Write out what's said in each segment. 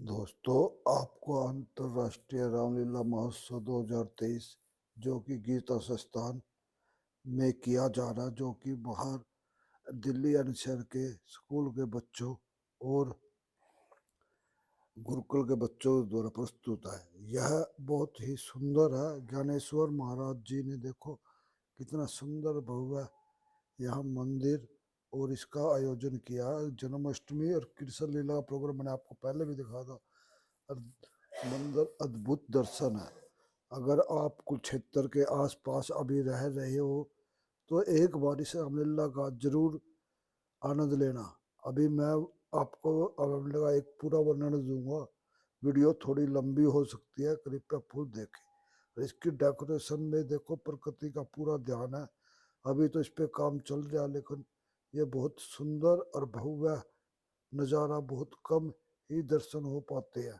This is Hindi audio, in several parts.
दोस्तों, आपको अंतर्राष्ट्रीय रामलीला महोत्सव 2023 जो कि गीता संस्थान में किया जा रहा है, जो कि बाहर दिल्ली एनसीआर के स्कूल के बच्चों और गुरुकुल के बच्चों द्वारा प्रस्तुत है। यह बहुत ही सुंदर है। ज्ञानेश्वर महाराज जी ने देखो कितना सुंदर भव्य यहाँ मंदिर और इसका आयोजन किया। जन्माष्टमी और कृष्ण लीला का प्रोग्राम मैंने आपको पहले भी दिखाया था। मंदिर अद्भुत दर्शन है। अगर आप कुरुक्षेत्र के आसपास अभी रह रहे हो तो एक बार इस रामलीला का जरूर आनंद लेना। अभी मैं आपको रामलीला का एक पूरा वर्णन दूंगा। वीडियो थोड़ी लंबी हो सकती है, कृपया फुल देखें। इसकी डेकोरेशन में देखो प्रकृति का पूरा ध्यान है। अभी तो इस पे काम चल रहा है, लेकिन ये बहुत सुंदर और भव्य नज़ारा बहुत कम ही दर्शन हो पाते हैं।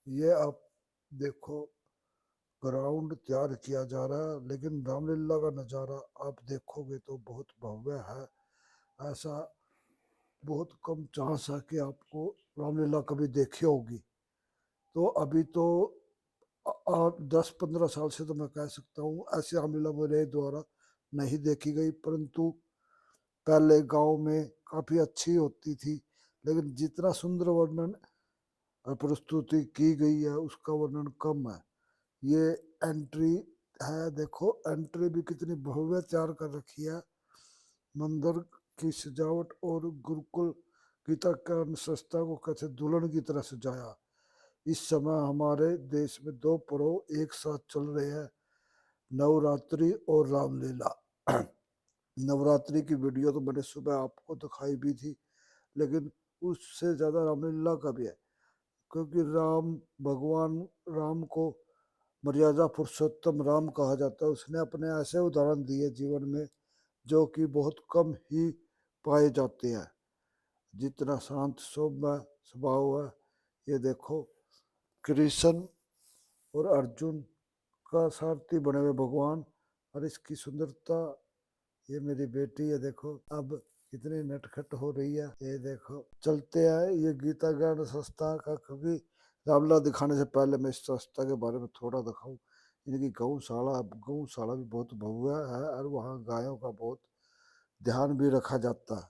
ये आप देखो ग्राउंड तैयार किया जा रहा है, लेकिन रामलीला का नज़ारा आप देखोगे तो बहुत भव्य है। ऐसा बहुत कम चांस है कि आपको रामलीला कभी देखी होगी। तो अभी तो 10-15 साल से तो मैं कह सकता हूँ ऐसी रामलीला मेरे द्वारा नहीं देखी गई, परंतु पहले गांव में काफ़ी अच्छी होती थी। लेकिन जितना सुंदर वर्णन प्रस्तुति की गई है उसका वर्णन कम है। ये एंट्री है, देखो एंट्री भी कितनी भव्य तैयार कर रखी है। मंदिर की सजावट और गुरुकुल गीता ज्ञान संस्था को कैसे दुल्हन की तरह सजाया। इस समय हमारे देश में दो पर्व एक साथ चल रहे हैं, नवरात्रि और रामलीला। नवरात्रि की वीडियो तो मैंने सुबह आपको दिखाई भी थी, लेकिन उससे ज़्यादा रामलीला का भी है, क्योंकि भगवान राम को मर्यादा पुरुषोत्तम राम कहा जाता है। उसने अपने ऐसे उदाहरण दिए जीवन में जो कि बहुत कम ही पाए जाते हैं। जितना शांत सौम्य स्वभाव है। ये देखो कृष्ण और अर्जुन का सारथी बने हुए भगवान, और इसकी सुंदरता। ये मेरी बेटी है, देखो अब कितनी नटखट हो रही है। ये देखो चलते हैं। ये गीता ज्ञान संस्था का, कभी रामलीला दिखाने से पहले मैं इस संस्था के बारे में थोड़ा दिखाऊं। इनकी गौशाला भी बहुत भव्य है और वहाँ गायों का बहुत ध्यान भी रखा जाता है।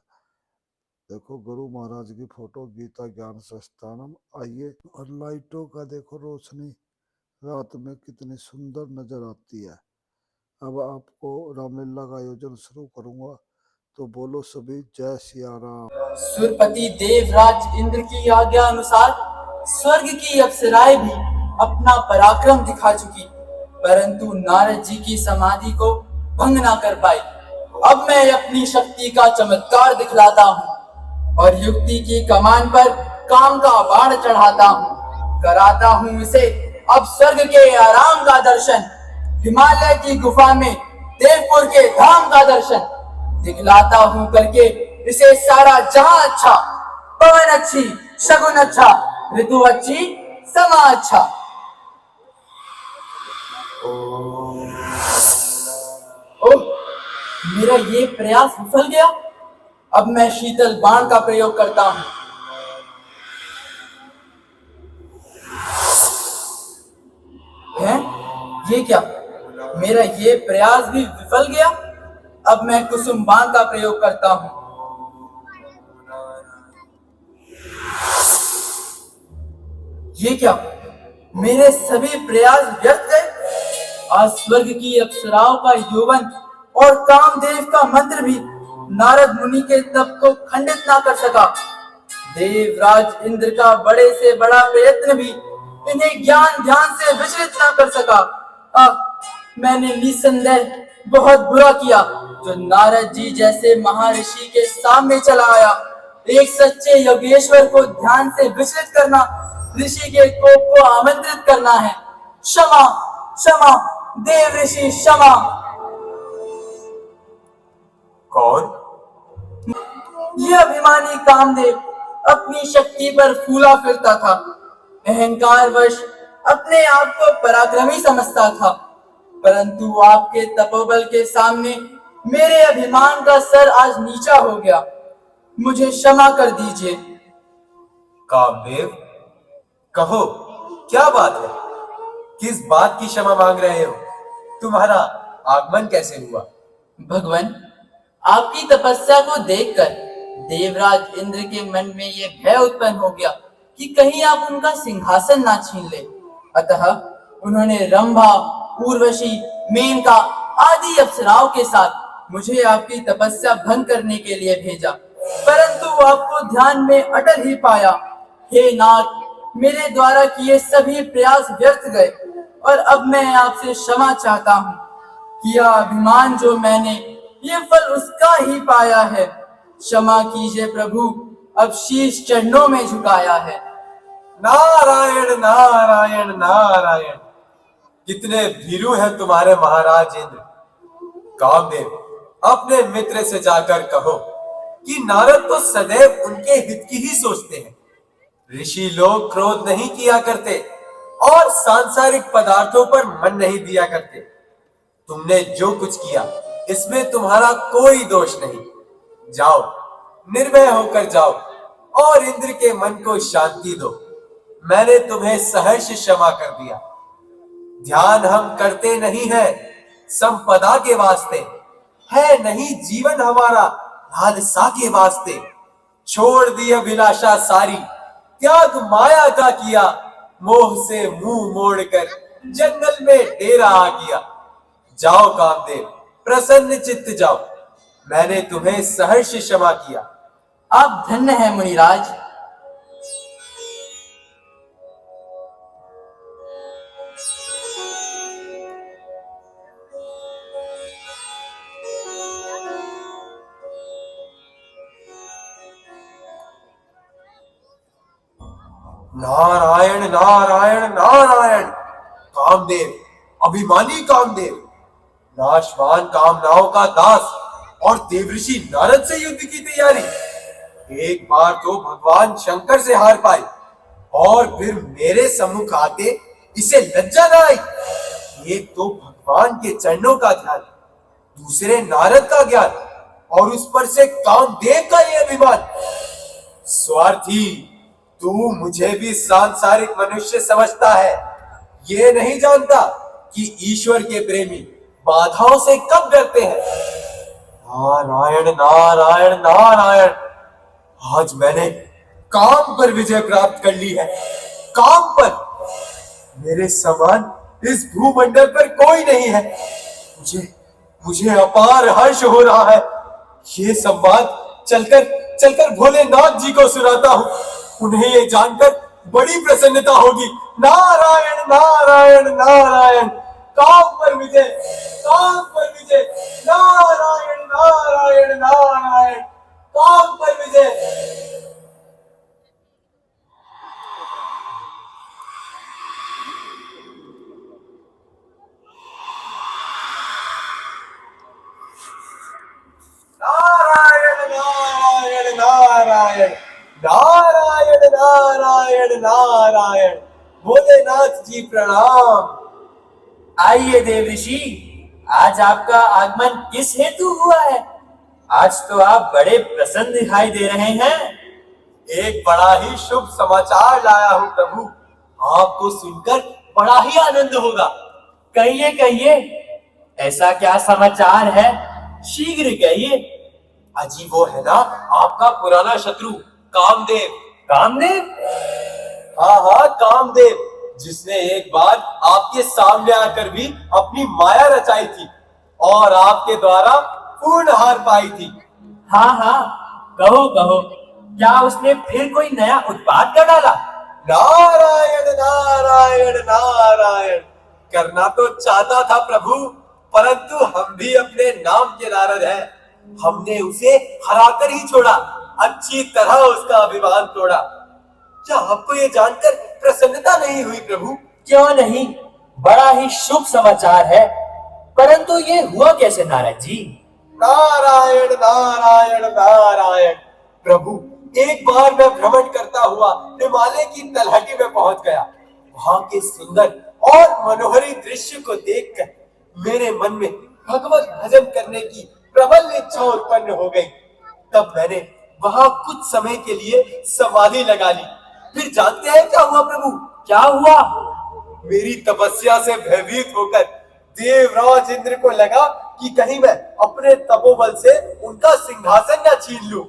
देखो गुरु महाराज की फोटो, गीता ज्ञान संस्थानम। आइए, और लाइटों का देखो रोशनी रात में कितनी सुंदर नजर आती है। अब आपको रामलीला का आयोजन शुरू करूंगा, तो बोलो सभी जय सिया राम। सुरपति देवराज इंद्र की आज्ञा अनुसार स्वर्ग की अप्सराएं भी अपना पराक्रम दिखा चुकी, परंतु नारद जी की समाधि को भंग ना कर पाई। अब मैं अपनी शक्ति का चमत्कार दिखलाता हूँ और युक्ति की कमान पर काम का बाण चढ़ाता हूँ। कराता हूँ इसे अब स्वर्ग के आराम का दर्शन, हिमालय की गुफा में देवपुर के धाम का दर्शन दिखलाता हूँ करके इसे सारा जहां अच्छा। पवन अच्छी, शगुन अच्छा, ऋतु अच्छी, समा अच्छा। ओह, मेरा ये प्रयास विफल गया। अब मैं शीतल बाण का प्रयोग करता हूँ। हैं? ये क्या? मेरा ये प्रयास भी विफल गया। अब मैं कुसुम बाण का प्रयोग करता हूँ। ये क्या? मेरे सभी प्रयास व्यर्थ गए। आज स्वर्ग की अप्सराओं का यौवन और कामदेव का मंत्र भी नारद मुनि के तप को खंडित ना कर सका। देवराज इंद्र का बड़े से बड़ा प्रयत्न भी इन्हें ज्ञान ध्यान से विचलित ना कर सका। मैंने निसंदेह बहुत बुरा किया जो नारद जी जैसे महर्षि के सामने चला आया। एक सच्चे योगेश्वर को ध्यान से विचलित करना ऋषि के कोप को आमंत्रित करना है। क्षमा, क्षमा, देव ऋषि क्षमा। कौन? यह अभिमानी कामदेव अपनी शक्ति पर फूला फिरता था। अहंकार वश अपने आप को पराक्रमी समझता था, परंतु आपके तपोबल के सामने मेरे अभिमान का सर आज नीचा हो गया। मुझे क्षमा कर दीजिए। कामदेव, कहो, क्या बात है? किस बात की क्षमा मांग रहे हो? तुम्हारा आगमन कैसे हुआ? भगवान, आपकी तपस्या को देखकर देवराज इंद्र के मन में ये भय उत्पन्न हो गया कि कहीं आप उनका सिंहासन ना छीन ले। अतः उन्होंने रंभा, उर्वशी, मेनका आदि अप्सराओं के साथ मुझे आपकी तपस्या भंग करने के लिए भेजा, परंतु आपको ध्यान में अटल ही पाया। हे नाथ, मेरे द्वारा किए सभी प्रयास व्यर्थ गए और अब मैं आपसे क्षमा चाहता हूँ। किया अभिमान जो मैंने, ये फल उसका ही पाया है। क्षमा कीजिए प्रभु, अब शीश चरणों में झुकाया है। नारायण नारायण नारायण। कितने भीरू हैं तुम्हारे महाराज इंद्र। कामदेव, अपने मित्र से जाकर कहो कि नारद तो सदैव उनके हित की ही सोचते हैं। ऋषि लोग क्रोध नहीं किया करते और सांसारिक पदार्थों पर मन नहीं दिया करते। तुमने जो कुछ किया इसमें तुम्हारा कोई दोष नहीं। जाओ, निर्भय होकर जाओ और इंद्र के मन को शांति दो। मैंने तुम्हें सहर्ष क्षमा कर दिया। ध्यान हम करते नहीं है संपदा के वास्ते, है नहीं जीवन हमारा लालसा के वास्ते। छोड़ दी अभिलाषा सारी, त्याग माया का किया। मोह से मुंह मोड़कर जंगल में डेरा आ गया। जाओ कामदेव, प्रसन्न चित्त जाओ। मैंने तुम्हें सहर्ष क्षमा किया। आप धन्य हैं मुनिराज। नारायण नारायण नारायण। कामदेव, अभिमानी कामदेव, नाशवान कामनाओं का दास और देवऋषि नारद से युद्ध की तैयारी। एक बार तो भगवान शंकर से हार पाई और फिर मेरे सम्मुख आते इसे लज्जा न आई। एक तो भगवान के चरणों का ध्यान, दूसरे नारद का ज्ञान और उस पर से कामदेव का ये अभिमान। स्वार्थी, तू मुझे भी सांसारिक मनुष्य समझता है। ये नहीं जानता कि ईश्वर के प्रेमी बाधाओं से कब डरते हैं। नारायण नारायण नारायण। आज मैंने काम पर विजय प्राप्त कर ली है। काम पर। मेरे समान इस भूमंडल पर कोई नहीं है। मुझे अपार हर्ष हो रहा है। ये संवाद चलकर भोलेनाथ जी को सुनाता हूँ। उन्हें ये जानकर बड़ी प्रसन्नता होगी। नारायण नारायण नारायण। काम पर विजय, काम पर विजय। नारायण नारायण नारायण। काम पर विजय। नारायण नारायण नारायण। नारायण नारायण नारायण। भोलेनाथ जी प्रणाम। आइए देवऋषि, आज आपका आगमन किस हेतु हुआ है? आज तो आप बड़े प्रसन्न दिखाई दे रहे हैं। एक बड़ा ही शुभ समाचार लाया हूँ प्रभु। आपको सुनकर बड़ा ही आनंद होगा। कहिए कहिए, ऐसा क्या समाचार है? शीघ्र कहिए। अजी वो है ना आपका पुराना शत्रु कामदेव। कामदेव? हाँ हाँ, कामदेव, जिसने एक बार आपके सामने आकर भी अपनी माया रचाई थी और आपके द्वारा पूर्ण हार पाई थी। हाँ हाँ, कहो कहो, क्या उसने फिर कोई नया उत्पाद कर डाला? नारायण नारायण नारायण। करना तो चाहता था प्रभु, परंतु हम भी अपने नाम के नारद हैं। हमने उसे हराकर ही छोड़ा, अच्छी तरह उसका अभिमान तोड़ा। क्या आपको ये जानकर प्रसन्नता नहीं हुई प्रभु? क्यों नहीं, बड़ा ही शुभ समाचार है। परंतु ये हुआ कैसे नारद जी? नारायण नारायण नारायण। प्रभु, एक बार मैं भ्रमण करता हुआ हिमालय की तलहटी में पहुंच गया। वहां के सुंदर और मनोहरी दृश्य को देखकर मेरे मन में भगवत भजन करने की प्रबल इच्छा उत्पन्न हो गई। तब मैंने वहां कुछ समय के लिए समाधि लगा ली। फिर जानते हैं क्या हुआ प्रभु? क्या हुआ? मेरी तपस्या से भयभीत होकर देवराज इंद्र को लगा कि कहीं मैं अपने तपोबल से उनका सिंहासन न छीन लूं।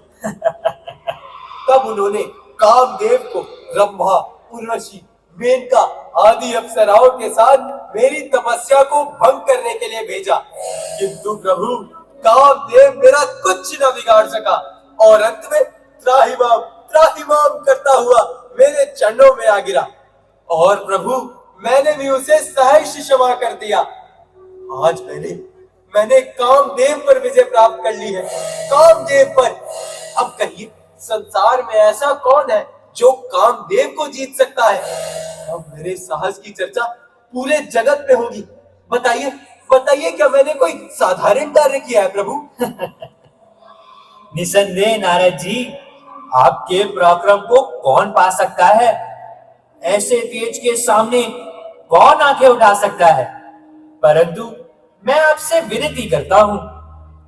तब उन्होंने कामदेव को ब्रह्मा, उर्वशी, मेनका आदि अप्सराओं के साथ मेरी तपस्या को भंग करने के लिए भेजा, किंतु प्रभु कामदेव मेरा कुछ न बिगाड़ सका और अंत में त्राहिमाम त्राहिमाम करता हुआ मेरे चरणों में आ गिरा। और प्रभु मैंने भी उसे सहर्ष क्षमा कर दिया। आज मैंने कामदेव पर विजय प्राप्त कर ली है, कामदेव पर। अब कहिए संसार में ऐसा कौन है जो कामदेव को जीत सकता है? अब मेरे साहस की चर्चा पूरे जगत में होगी। बताइए बताइए, क्या मैंने कोई साधारण कार्य किया है प्रभु? निसंदेह नारद जी, आपके पराक्रम को कौन पा सकता है? ऐसे तेज के सामने कौन आंखें उठा सकता है? परंतु मैं आपसे विनती करता हूँ,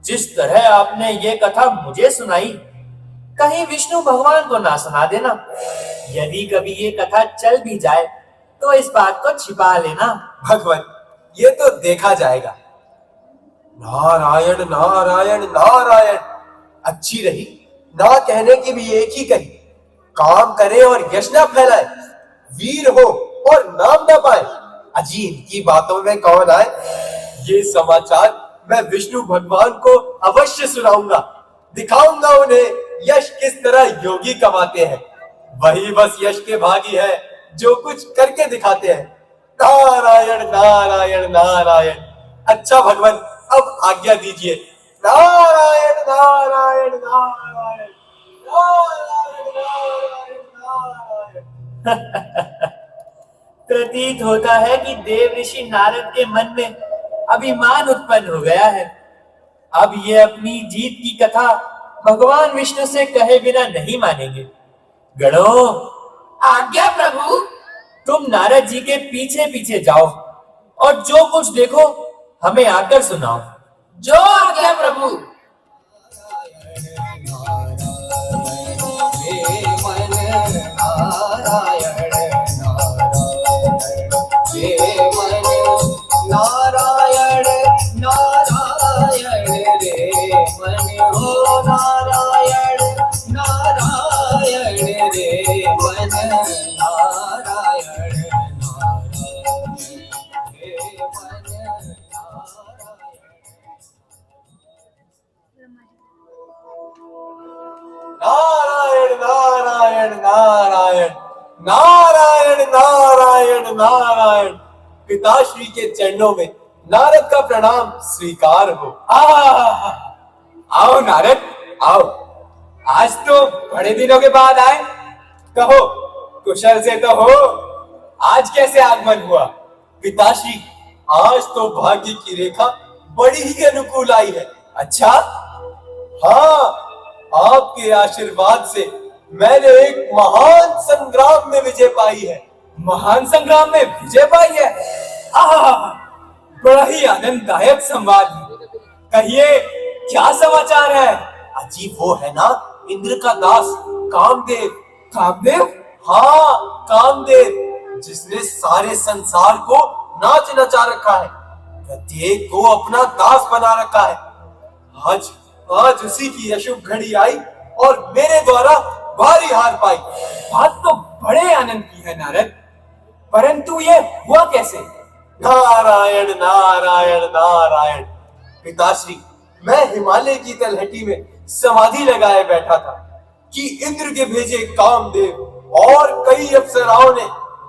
जिस तरह आपने ये कथा मुझे सुनाई, कहीं विष्णु भगवान को ना सुना देना। यदि कभी ये कथा चल भी जाए तो इस बात को छिपा लेना। भगवान, ये तो देखा जाएगा। नारायण नारायण नारायण। अच्छी रही ना कहने की भी एक ही कही। काम करे और यश ना फैलाए, वीर हो और नाम ना पाए। अजी इनकी बातों में कौन आए? ये समाचार मैं विष्णु भगवान को अवश्य सुनाऊंगा। दिखाऊंगा उन्हें यश किस तरह योगी कमाते हैं। वही बस यश के भागी है जो कुछ करके दिखाते हैं। नारायण नारायण नारायण। अच्छा भगवान, अब आज्ञा दीजिए। नारायण नारायण नारायण नारायण नारायण नारायण। प्रतीत होता है कि देव ऋषि नारद के मन में अभिमान उत्पन्न हो गया है। अब ये अपनी जीत की कथा भगवान विष्णु से कहे बिना नहीं मानेंगे। गणों, आज्ञा प्रभु। तुम नारद जी के पीछे पीछे जाओ और जो कुछ देखो हमें आकर सुनाओ। जो आज्ञा प्रभु। नारायण नारायण रे मन हो, नारायण नारायण रे मन, नारायण नारायण रे मन, नारायण नारायण नारायण नारायण नारायण नारायण। पिताश्री के चरणों में नारद का प्रणाम स्वीकार हो। आओ नारद, आओ। आज तो बड़े दिनों के बाद आए। कहो, कुशल से तो हो। आज कैसे आगमन हुआ? पिताश्री, आज तो भाग्य की रेखा बड़ी ही अनुकूल आई है। अच्छा? हाँ, आपके आशीर्वाद से मैंने एक महान संग्राम में विजय पाई है। महान संग्राम में विजय पाई है? बड़ा ही आनंददायक संवाद है। कहिए, क्या समाचार है? अजी वो है ना इंद्र का दास कामदेव। कामदेव? हाँ, कामदेव, जिसने सारे संसार को नाच नचा रखा है, प्रत्येक को अपना दास बना रखा है। आज उसी की अशुभ घड़ी आई और मेरे द्वारा भारी हार पाई। बात तो बड़े आनंद की है नारद, परंतु ये हुआ कैसे? नारायण नारायण नारायण। पिताश्री, मैं हिमालय की तलहटी में समाधि लगाए बैठा था कि इंद्र के भेजे कामदेव और कई अप्सराओं ने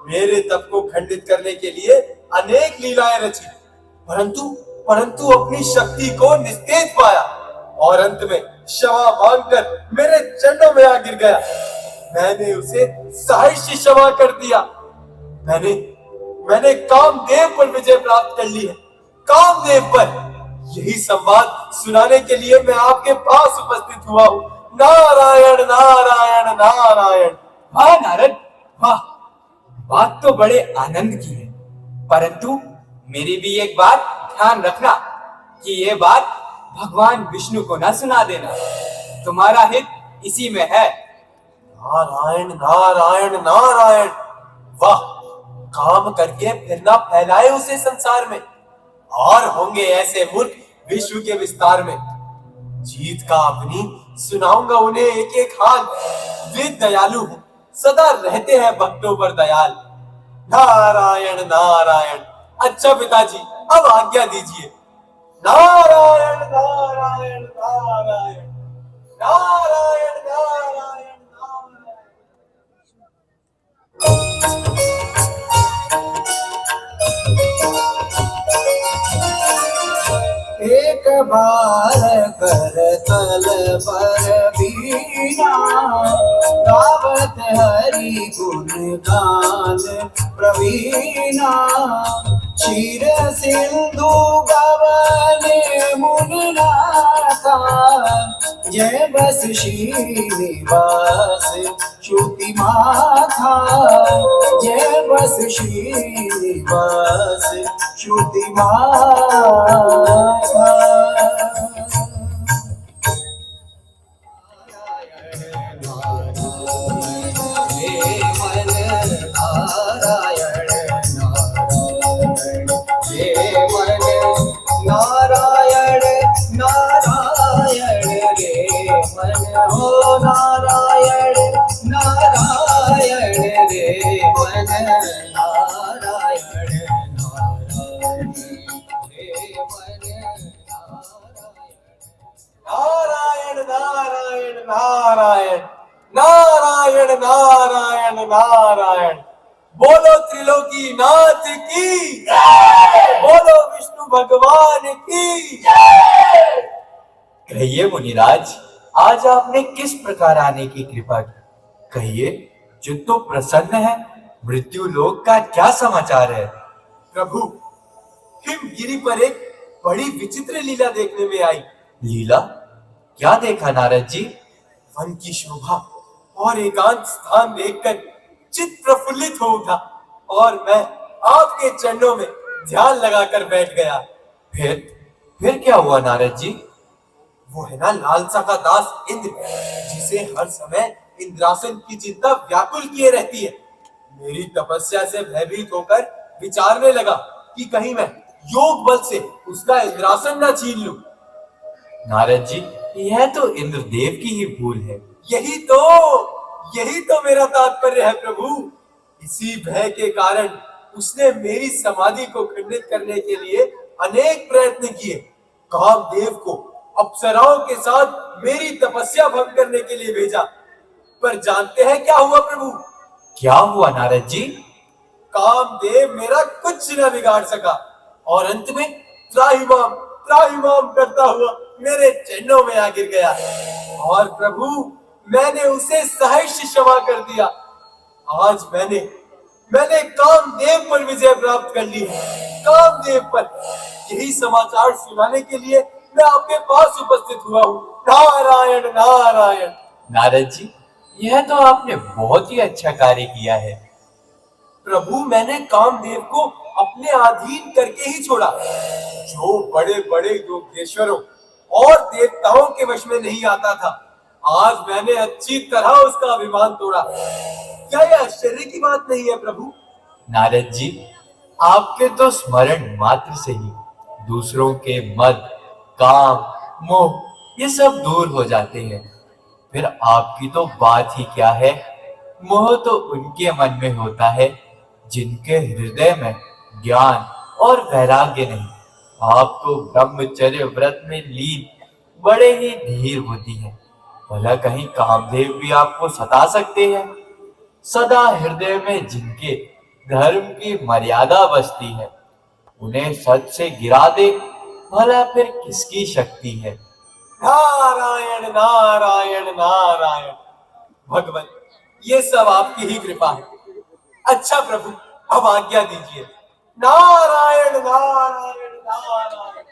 मेरे तप को खंडित करने के लिए अनेक लीलाएं रची, परंतु अपनी शक्ति को निस्तेज पाया और अंत में क्षमा मांगकर मेरे चरणों में आ गिर गया। मैंने उसे सहर्ष क्षमा कर दिया। मैंने कामदेव पर विजय प्राप्त कर ली है, कामदेव पर। यही संवाद सुनाने के लिए मैं आपके पास उपस्थित हुआ हूँ। नारायण नारायण नारायण। वाह नारद, वाह। बात तो बड़े आनंद की है, परंतु मेरी भी एक बात ध्यान रखना कि ये बात भगवान विष्णु को ना सुना देना। तुम्हारा हित इसी में है। नारायण नारायण नारायण। वाह, काम करके फिर ना फैलाए उसे संसार में, और होंगे ऐसे मूर्ख विश्व के विस्तार में। जीत का अपनी सुनाऊंगा उन्हें एक एक हाल। वे दयालु हैं, सदा रहते हैं भक्तों पर दयाल। नारायण नारायण। अच्छा पिताजी, अब आज्ञा दीजिए। नारायण नारायण नारायण नारायण नारायण नारायण। एक बार कर तल पर बीना, गावत हरि गुण गान प्रवीणा। क्षीर सिंधु गवने मुनिनाथा, जय बस श्रीनिवास श्रुति माथा। जय बस श्रीनिवास श्रुति माथा। नारायण नारायण रे मन हो, नारायण नारायण रे मन। नारायण नारायण रे मन। नारायण नारायण नारायण नारायण नारायण नारायण। बोलो त्रिलोकी नाथ की, बोलो विष्णु भगवान की। कहिए मुनिराज, आज आपने किस प्रकार आने की कृपा की? कहिए, जो तो प्रसन्न है, मृत्यु लोक का क्या समाचार है? प्रभु, हिमगिरी पर एक बड़ी विचित्र लीला देखने में आई। लीला? क्या देखा नारद जी? वन की शोभा और एकांत स्थान देखकर चित्त प्रफुल्लित हो उठा, और मैं आपके चरणों में ध्यान लगाकर बैठ गया। फिर क्या हुआ नारद जी? वो है ना लालसा का दास इंद्र, जिसे हर समय इंद्रासन की चिंता व्याकुल किए रहती है। मेरी तपस्या से भयभीत होकर विचारने लगा कि कहीं मैं योग बल से उसका इंद्रासन न छीन लूं। नारद जी, यह तो इंद्रदेव की ही भूल है। यही तो मेरा तात्पर्य है प्रभु। इसी भय के कारण उसने मेरी समाधि को खंडित करने के लिए अनेक प्रयत्न किए। कामदेव को अप्सराओं के साथ मेरी तपस्या भंग करने के लिए भेजा, पर जानते हैं क्या हुआ प्रभु? क्या हुआ नारद जी? कामदेव मेरा कुछ न बिगाड़ सका, और अंत में त्राहिमाम करता हुआ मेरे चरणों में आ गिर गया। और प्रभु, मैंने उसे सहर्ष क्षमा कर दिया। आज मैंने कामदेव पर विजय प्राप्त कर ली है। कामदेव पर। यही समाचार सुनाने के लिए मैं आपके पास उपस्थित हुआ हूँ। नारायण नारायण। नारद जी, यह तो आपने बहुत ही अच्छा कार्य किया है। प्रभु, मैंने कामदेव को अपने अधीन करके ही छोड़ा। जो बड़े बड़े योगेश्वरों और देवताओं के वश में नहीं आता था, आज मैंने अच्छी तरह उसका अभिमान तोड़ा। क्या यह आश्चर्य की बात नहीं है प्रभु? नारद जी, आपके तो स्मरण मात्र से ही दूसरों के मद, काम, मोह ये सब दूर हो जाते हैं। फिर आपकी तो बात ही क्या है। मोह तो उनके मन में होता है जिनके हृदय में ज्ञान और वैराग्य नहीं। आप तो ब्रह्मचर्य व्रत में लीन बड़े ही धीर होती हैं। भला कहीं कामदेव भी आपको सता सकते हैं? सदा हृदय में जिनके धर्म की मर्यादा बसती है, उन्हें सच से गिरा दे, भला फिर किसकी शक्ति है? नारायण नारायण नारायण। भगवान, ये सब आपकी ही कृपा है। अच्छा प्रभु, अब आज्ञा दीजिए। नारायण नारायण नारायण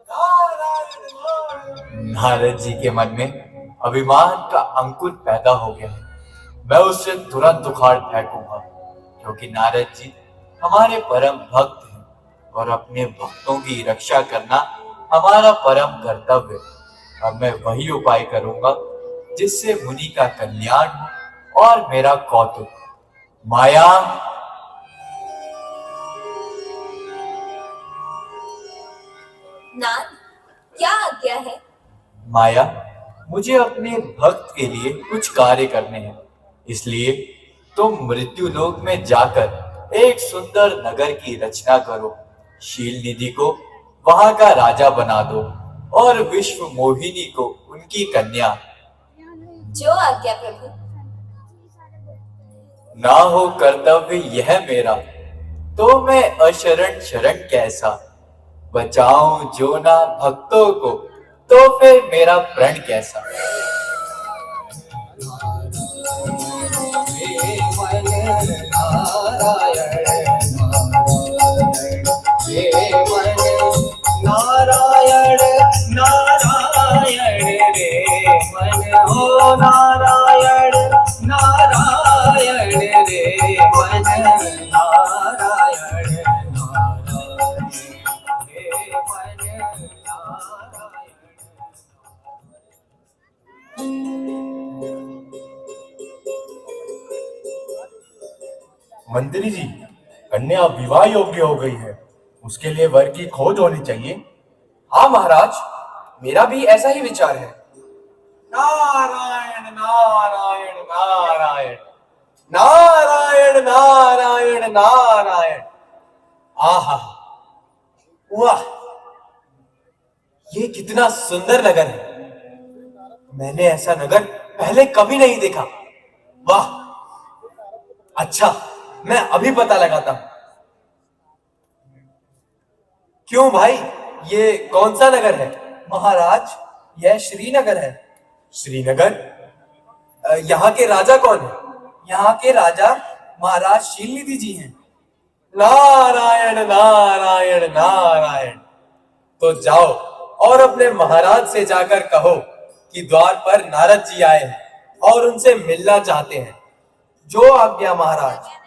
नारायण नारायण। नारद जी के मन में अभिमान का अंकुर पैदा हो गया है। मैं उससे तुरंत उखाड़ फेंकूंगा, क्योंकि नारद जी हमारे परम भक्त हैं और अपने भक्तों की रक्षा करना हमारा परम कर्तव्य है। अब मैं वही उपाय करूंगा जिससे मुनि का कल्याण हो और मेरा कौतुक। माया, नाथ, क्या आज्ञा है? माया, मुझे अपने भक्त के लिए कुछ कार्य करने हैं, इसलिए तुम मृत्यु लोक में जाकर एक सुंदर नगर की रचना करो। शील निधि को वहां का राजा बना दो और विश्व मोहिनी को उनकी कन्या। जो आज्ञा प्रभु। ना हो कर्तव्य यह मेरा, तो मैं अशरण शरण कैसा। बचाऊं जो ना भक्तों को, तो फिर मेरा प्रण कैसा। नारायण नारायण रे मन हो नारायण नारायण रे मन नारायण नारायण रे मन नारायण। मंत्री जी, कन्या विवाह योग्य हो गई है, उसके लिए वर की खोज होनी चाहिए। हाँ महाराज, मेरा भी ऐसा ही विचार है। नारायण नारायण नारायण नारायण नारायण नारायण। आहा, वाह, ये कितना सुंदर नगर है। मैंने ऐसा नगर पहले कभी नहीं देखा। वाह, अच्छा, मैं अभी पता लगाता हूं। क्यों भाई, ये कौन सा नगर है? महाराज, यह श्रीनगर है। श्रीनगर? यहाँ के राजा कौन है? यहाँ के राजा महाराज शीलनिधि जी हैं। नारायण नारायण नारायण। तो जाओ और अपने महाराज से जाकर कहो कि द्वार पर नारद जी आए हैं और उनसे मिलना चाहते हैं। जो आज्ञा महाराज।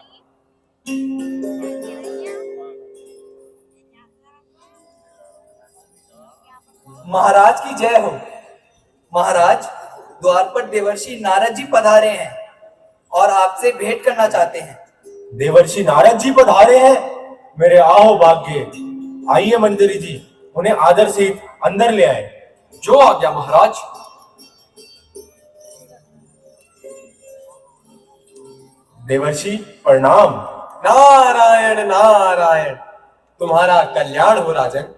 महाराज की जय हो। महाराज, द्वार पर देवर्षि नारद जी पधारे हैं और आपसे भेंट करना चाहते हैं। देवर्षि नारद जी पधारे हैं? मेरे आहो भाग्य। आइए मंत्री जी, उन्हें आदर से अंदर ले आए। जो आज्ञा महाराज। देवर्षि प्रणाम। नारायण नारायण। तुम्हारा कल्याण हो राजन।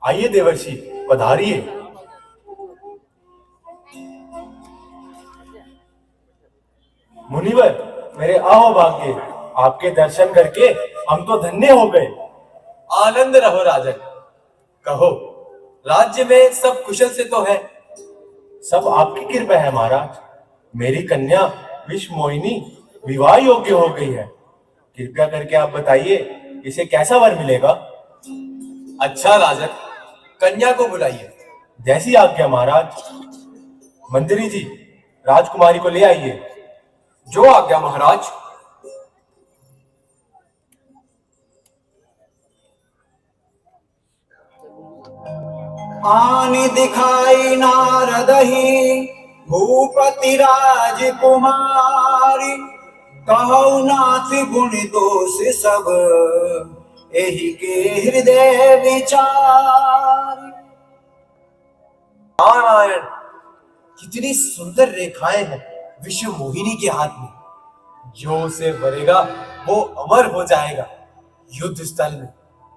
आइए देवर्षि, पधारिए। मुनिवर, मेरे आहो भाग्य, आपके दर्शन करके हम तो धन्य हो गए। आनंद रहो राजन। कहो, राज्य में सब कुशल से तो है? सब आपकी कृपा है महाराज। मेरी कन्या विश्व मोहिनी विवाह योग्य हो गई है। कृपया करके आप बताइए, इसे कैसा वर मिलेगा? अच्छा राजन, कन्या को बुलाइए। जैसी आज्ञा महाराज। मंत्री जी, राजकुमारी को ले आइए। जो आज्ञा महाराज। आनि दिखाई नारद ही भूपति राजकुमारी, कहु नाथ गुण दोष सब एहि के हृदय विचार। नारायण, कितनी सुंदर रेखाएं हैं विश्व मोहिनी के हाथ में। जो उसे वरेगा वो अमर हो जाएगा। युद्ध स्थल में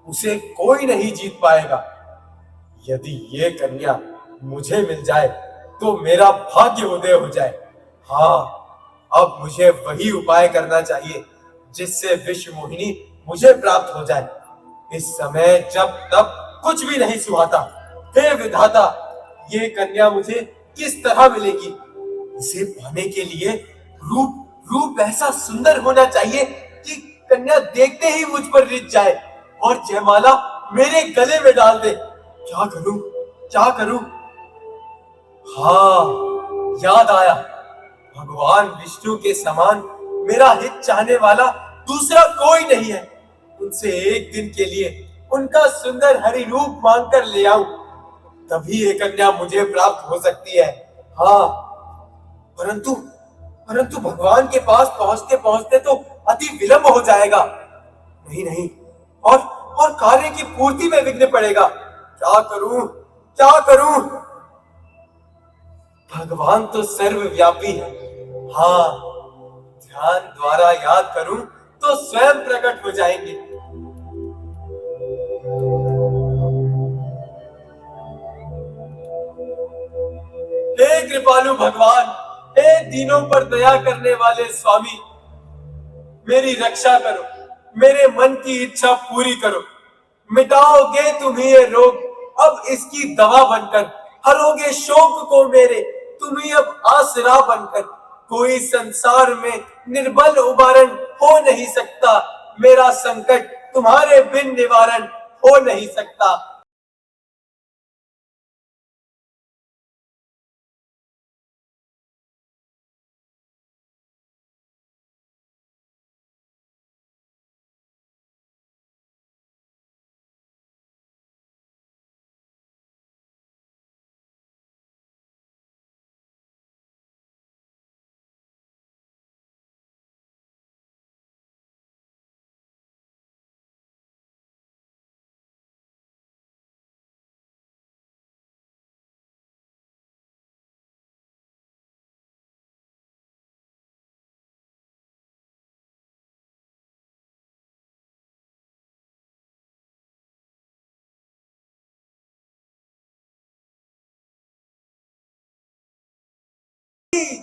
उसे कोई नहीं जीत पाएगा। यदि ये कन्या मुझे मिल जाए तो मेरा भाग्य उदय हो जाए। हाँ, अब मुझे वही उपाय करना चाहिए जिससे विश्व मोहिनी मुझे प्राप्त हो जाए। इस समय जब तब कुछ भी नहीं सुहाता। हे विधाता, ये कन्या मुझे किस तरह मिलेगी? इसे पाने के लिए रूप ऐसा सुंदर होना चाहिए कि कन्या देखते ही मुझ पर रिझ जाए और जयमाला मेरे गले में डाल दे। क्या करूं, क्या करूं? हाँ, याद आया। भगवान विष्णु के समान मेरा हित चाहने वाला दूसरा कोई नहीं है। उनसे एक दिन के लिए उनका सुंदर हरि रूप मांग कर ले आऊं, तभी ये कन्या मुझे प्राप्त हो सकती है। हाँ, परंतु भगवान के पास पहुंचते पहुंचते तो अति विलंब हो जाएगा। नहीं नहीं, और कार्य की पूर्ति में विघ्न पड़ेगा। क्या करूं, क्या करूं? भगवान तो सर्वव्यापी है। हाँ, ध्यान द्वारा याद करूं तो स्वयं प्रकट हो जाएंगे। हे कृपालु भगवान, हे दीनों पर दया करने वाले स्वामी, मेरी रक्षा करो, मेरे मन की इच्छा पूरी करो। मिटाओगे तुम ही ये रोग अब इसकी दवा बनकर, हरोगे शोक को मेरे तुम ही अब आसरा बनकर। कोई संसार में निर्बल उबारण हो नहीं सकता, मेरा संकट तुम्हारे बिन निवारण हो नहीं सकता।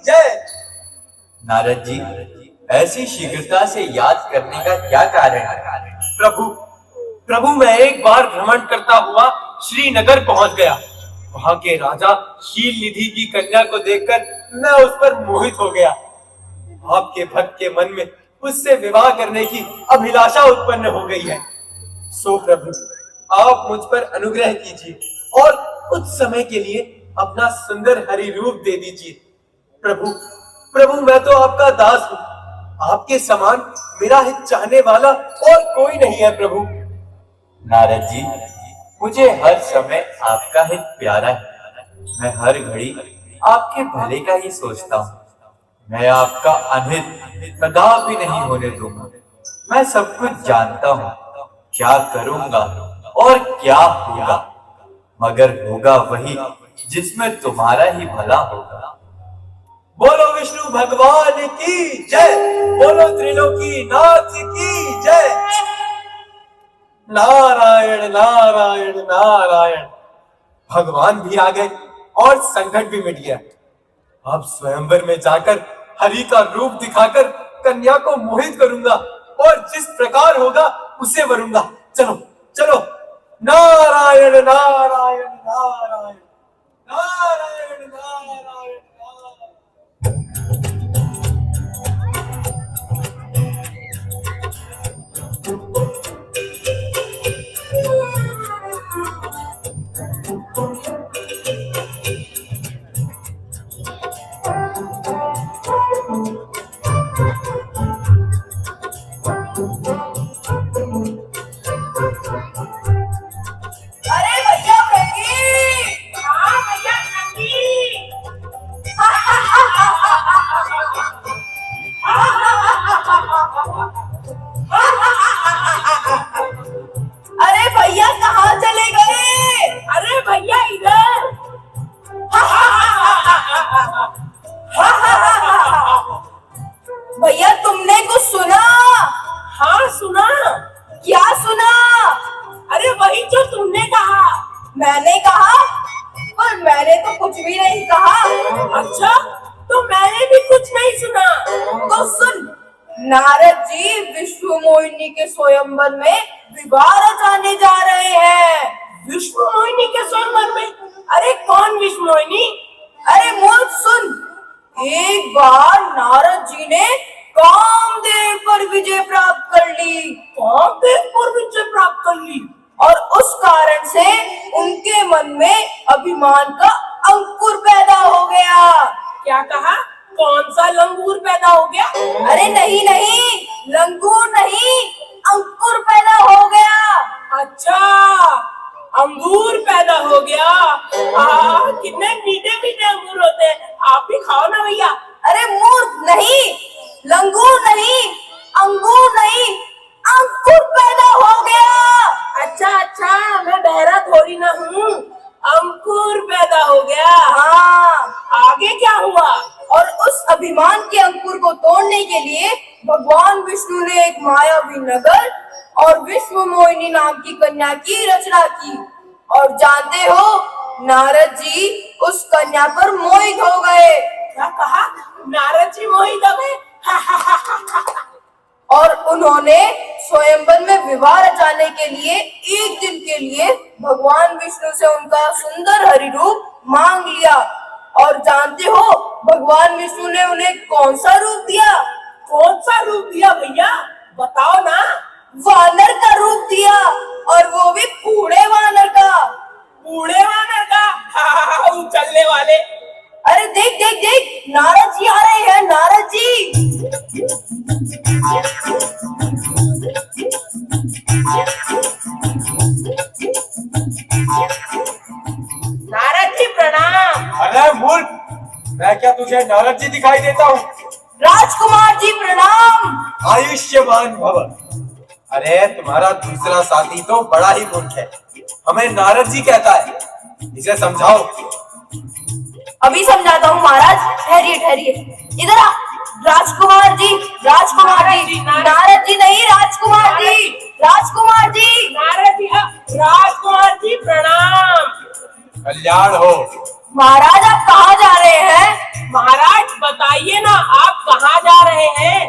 जय। नारद जी, ऐसी शीघ्रता से याद करने का क्या कारण है? प्रभु, मैं एक बार भ्रमण करता हुआ श्रीनगर पहुंच गया। वहां के राजा शील निधि की कन्या को देखकर मैं उस पर मोहित हो गया। आपके भक्त के मन में उससे विवाह करने की अभिलाषा उत्पन्न हो गई है। सो प्रभु, आप मुझ पर अनुग्रह कीजिए और कुछ समय के लिए अपना सुंदर हरि रूप दे दीजिए। प्रभु, मैं तो आपका दास हूँ। आपके समान मेरा हित चाहने वाला और कोई नहीं है प्रभु। नारद जी, मुझे हर समय आपका हित प्यारा है। मैं हर घड़ी आपके भले का ही सोचता हूँ। मैं आपका अनहित कदापि नहीं होने दूंगा। मैं सब कुछ जानता हूँ, क्या करूंगा और क्या होगा, मगर होगा वही जिसमें तुम्हारा ही भला होगा। बोलो विष्णु भगवान की जय, बोलो त्रिलोकी नाथ की जय। नारायण नारायण नारायण। भगवान भी आ गए और संकट भी मिट गया। अब स्वयंवर में जाकर हरि का रूप दिखाकर कन्या को मोहित करूंगा और जिस प्रकार होगा उसे वरूंगा। चलो चलो। नारायण नारायण नारायण नारायण नारायण। अरे भैया प्रदीप, हाँ भैया अरे भैया कहाँ चले गए? अरे भैया इधर। भैया तुमने कुछ सुना? हाँ सुना। क्या सुना? अरे वही जो तुमने कहा। मैंने कहा? पर मैंने तो कुछ भी नहीं कहा। अच्छा, तो मैंने भी कुछ नहीं सुना। तो सुन, नारद जी विष्णु मोहिनी के स्वयंवर में विवाह रचाने जा रहे हैं। विष्णु मोहिनी के स्वयंवर में? अरे कौन विष्णु मोहिनी? अरे मूर्ख सुन, एक बार नारद जी ने कामदेव पर विजय प्राप्त कर ली। कामदेव पर विजय प्राप्त कर ली और उस कारण से उनके मन में अभिमान का अंकुर पैदा हो गया। क्या कहा? कौन सा लंगूर पैदा हो गया? अरे नहीं नहीं, लंगूर नहीं, अंकुर पैदा हो गया। अच्छा, अंगूर पैदा हो गया। कितने मीठे मीठे अंगूर होते हैं, आप भी खाओ ना भैया। अरे मूर्ख नहीं भगवान विष्णु ने एक मायावी नगर और विश्व मोहिनी नाम की कन्या की रचना की। और जानते हो नारद जी उस कन्या पर मोहित हो गए। क्या कहा? नारद जी मोहित हो गए? और उन्होंने स्वयंवर में विवाह रचाने के लिए एक दिन के लिए भगवान विष्णु से उनका सुंदर हरि रूप मांग लिया। और जानते हो भगवान विष्णु ने उन्हें कौन सा रूप दिया? कौन सा रूप दिया भैया? बताओ ना। वानर का रूप दिया, और वो भी बूढ़े वानर का। बूढ़े वानर का? उछलने वाले। अरे देख देख देख, नारद जी आ रहे हैं, नारद जी। नारद जी प्रणाम। अरे मूर्ख, मैं क्या तुझे नारद जी दिखाई देता हूँ? राजकुमार जी प्रणाम। आयुष्मान भव। अरे तुम्हारा दूसरा साथी तो बड़ा ही मूर्ख है, हमें नारद जी कहता है, इसे समझाओ। अभी समझाता हूँ महाराज, ठहरिए ठहरिए। इधर आ राजकुमार जी, राजकुमार जी, नारद जी नहीं, राजकुमार जी, राजकुमार जी। नारद जी, राजकुमार जी प्रणाम। कल्याण हो। महाराज आप कहाँ जा रहे हैं? महाराज बताइए ना, आप कहाँ जा रहे हैं?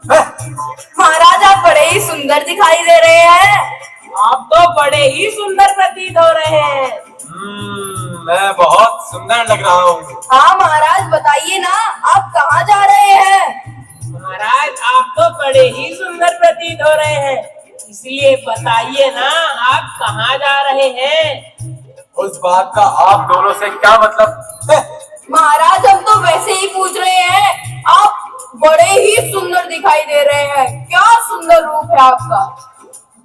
महाराज आप बड़े ही सुंदर दिखाई दे रहे हैं। आप तो बड़े ही सुंदर प्रतीत हो रहे हैं। मैं बहुत सुंदर लग रहा हूँ। हाँ महाराज बताइए ना, आप कहाँ जा रहे हैं? महाराज आप तो बड़े ही सुंदर प्रतीत हो रहे हैं, इसलिए बताइए ना आप कहाँ जा रहे हैं? उस बात का आप दोनों से क्या मतलब? महाराज हम तो वैसे ही पूछ रहे हैं, आप बड़े ही सुंदर दिखाई दे रहे हैं, क्या सुंदर रूप है आपका।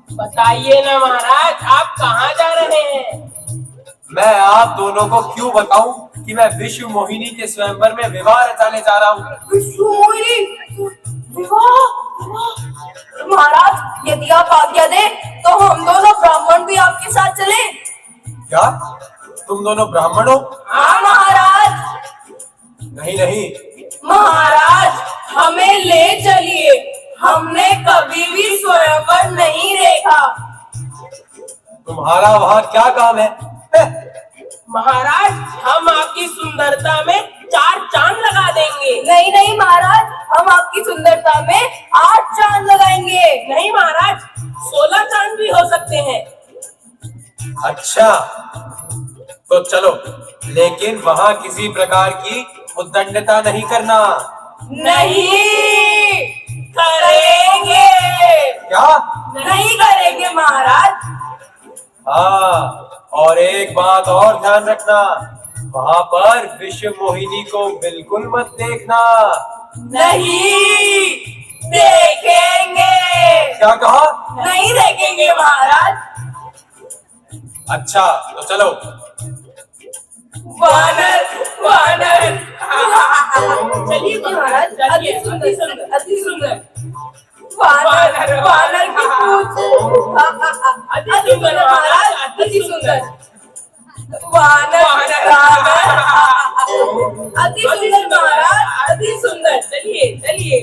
बताइए ना महाराज आप कहाँ जा रहे हैं? मैं आप दोनों को क्यों बताऊं कि मैं विश्व मोहिनी के स्वयंवर में विवाह रचाने जा रहा हूँ। विश्व मोहिनी विवाह? महाराज यदि आप आज्ञा दें तो हम दोनों ब्राह्मण भी आपके साथ चले। क्या तुम दोनों ब्राह्मण हो? हाँ महाराज। नहीं नहीं महाराज हमें ले चलिए, हमने कभी भी स्वयंवर नहीं देखा। तुम्हारा वहाँ क्या काम है? महाराज हम आपकी सुंदरता में 4 चांद लगा देंगे। नहीं नहीं महाराज, हम आपकी सुंदरता में 8 चांद लगाएंगे। नहीं महाराज 16 चांद भी हो सकते हैं। अच्छा तो चलो, लेकिन वहाँ किसी प्रकार की उद्दंडता नहीं करना। नहीं करेंगे। क्या? नहीं करेंगे महाराज। हाँ, और एक बात और ध्यान रखना, वहाँ पर विश्व मोहिनी को बिल्कुल मत देखना। नहीं देखेंगे। क्या कहा? नहीं देखेंगे महाराज। अच्छा तो चलो। वानर वानर। चलिए महाराज चलिए, अति सुंदर अति सुंदर। वानर वानर की पूंछ अति सुंदर महाराज, अति सुंदर। वानर वानर अति सुंदर महाराज, अति सुंदर। चलिए चलिए।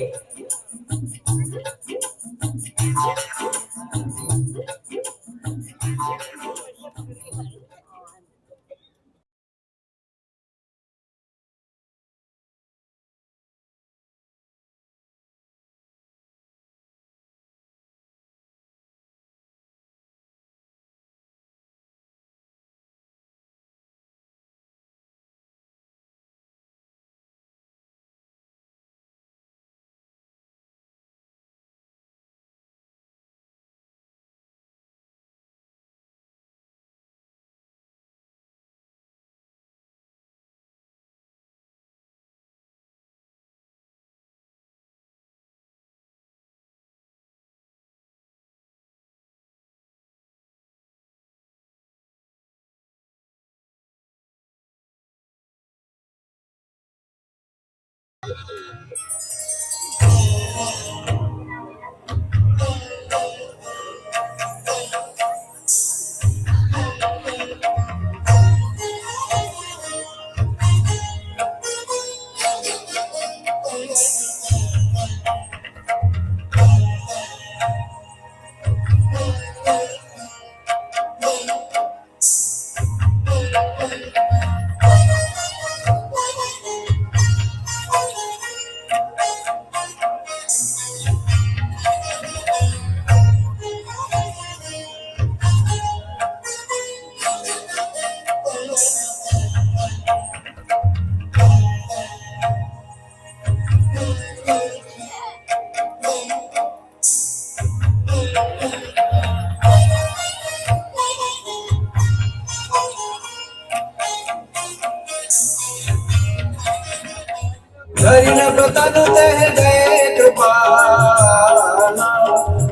हरिन बतन तह गए कृपाला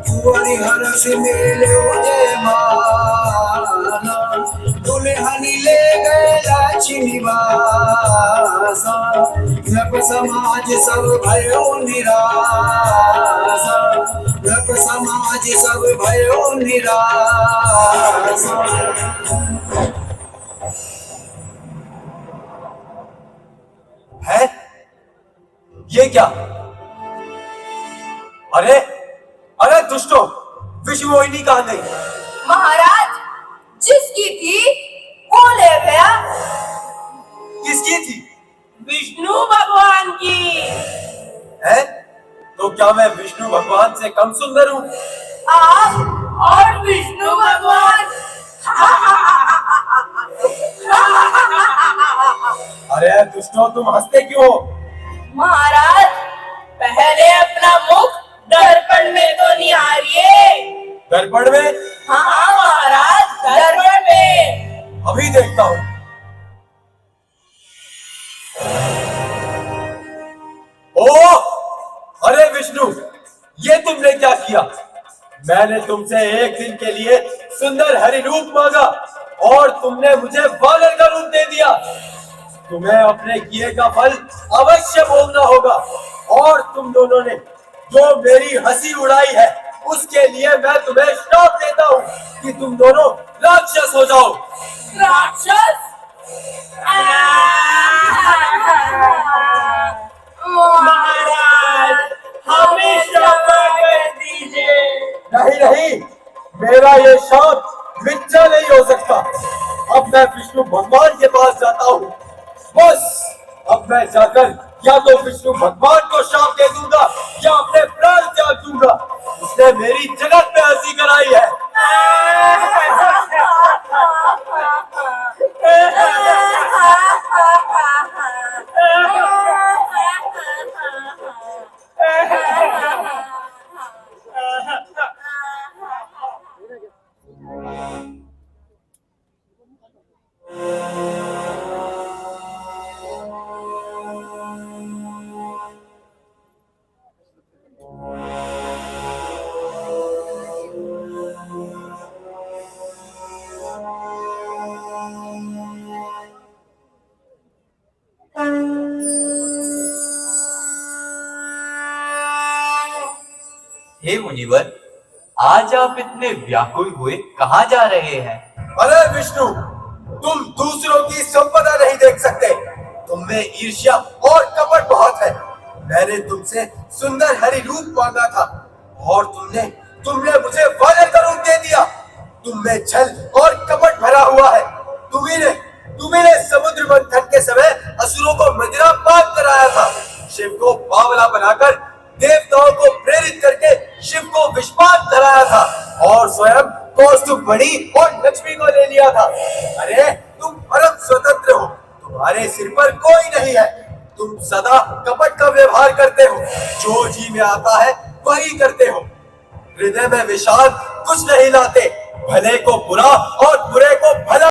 कुंवरी हरस मिले जय माला दुल्हनी ले गए लाची निवासा नप समाज सब भयो निराशा नप समाज सब भयो निराशा। है ये क्या? अरे अरे दुष्टों, विश्व मोहिनी कहां गई? महाराज, जिसकी थी वो ले गया। किसकी थी? विष्णु भगवान की। है तो क्या मैं विष्णु भगवान से कम सुंदर हूँ? आप और विष्णु भगवान। अरे दुष्टों, तुम हंसते क्यों हो? महाराज, पहले अपना मुख दर्पण में तो निहारिए। दर्पण में? हाँ महाराज, दर्पण में। अभी देखता हूँ। ओ, अरे विष्णु, ये तुमने क्या किया? मैंने तुमसे एक दिन के लिए सुंदर हरि रूप मांगा और तुमने मुझे वानर का रूप दे दिया। तुम्हें अपने किए का फल अवश्य भोगना होगा। और तुम दोनों ने जो मेरी हंसी उड़ाई है, उसके लिए मैं तुम्हें श्राप देता हूँ कि तुम दोनों राक्षस हो जाओ। राक्षस? महाराज, हमें क्षमा कर दीजिए। नहीं नहीं, मेरा ये शाप मिथ्या नहीं हो सकता। अब मैं विष्णु भगवान के पास जाता हूँ। बस अब मैं जाकर या तो विष्णु भगवान को शाप दे दूंगा या अपने प्राण त्याग दूंगा। उसने मेरी जगत में हंसी कराई है। हे मुनिवर, आज आप इतने व्याकुल हुए कहाँ जा रहे हैं? अरे विष्णु, तुम दूसरों की संपदा नहीं देख सकते। तुम में ईर्ष्या और कपट बहुत है। मैंने तुमसे सुंदर हरि रूप मांगा था और तुमने मुझे वानर का रूप दे दिया। तुम में छल और कपट भरा हुआ है। तुम्ही ने समुद्र मंथन के समय असुरों को मदिरा पान कराया था। शिव को बावला बनाकर देवताओं को प्रेरित करके शिव को विषपान कराया था और स्वयं कौस्तुभ मणि और लक्ष्मी को ले लिया था। अरे तुम परम स्वतंत्र हो, तुम्हारे सिर पर कोई नहीं है। तुम सदा कपट का व्यवहार करते हो, जो जी में आता है वही करते हो। हृदय में विशाल कुछ नहीं लाते, भले को बुरा और बुरे को भला